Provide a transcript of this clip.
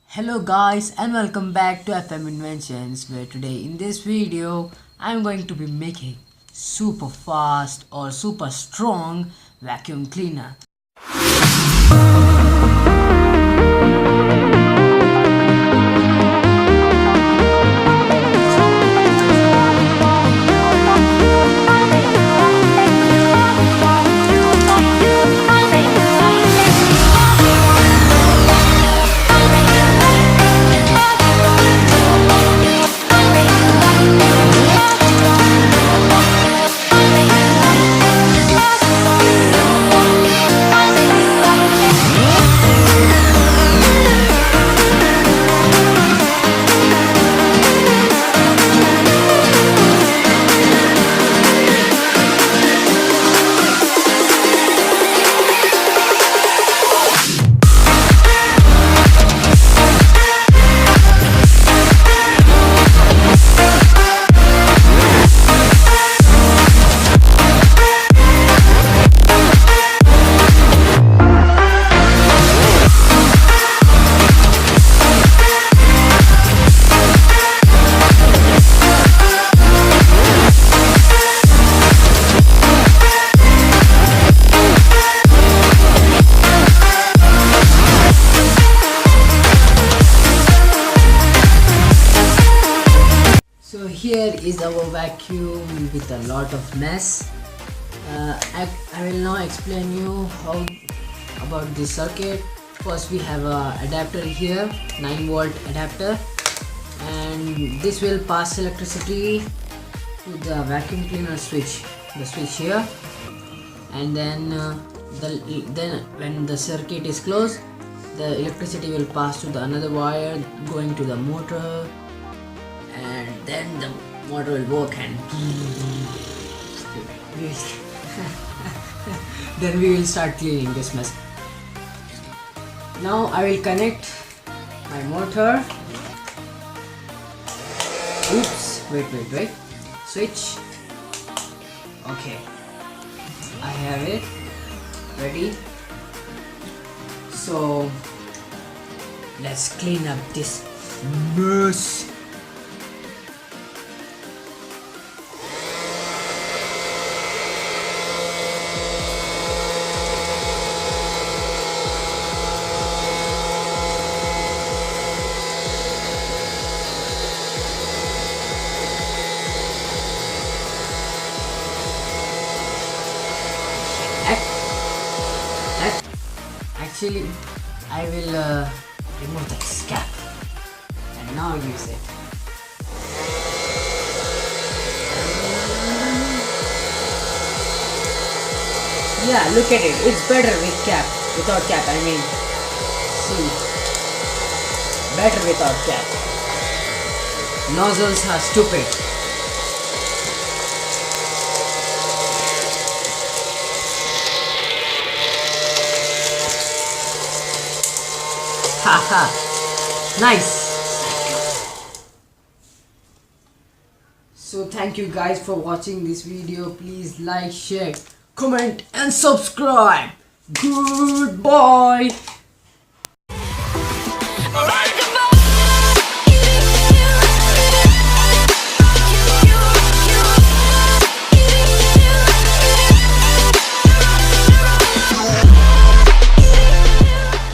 Hello guys and welcome back to FM Inventions, where today in this video I'm going to be making super fast or super strong vacuum cleaner. So here is our vacuum with a lot of mess. I will now explain you how about this circuit. First we have a adapter here, 9-volt adapter, and this will pass electricity to the vacuum cleaner switch, the switch here, and then when the circuit is closed, the electricity will pass to the another wire going to the motor, and then the motor will work and then we will start cleaning this mess. Now I will connect my motor. Oops, wait, switch. Okay, I have it ready. So let's clean up this mess. Actually, I will remove the cap and now use it. Yeah, look at it. It's better with cap. Without cap, I mean. See. Better without cap. Nozzles are stupid. Haha, nice. So thank you guys for watching this video. Please like, share, comment and subscribe. Goodbye.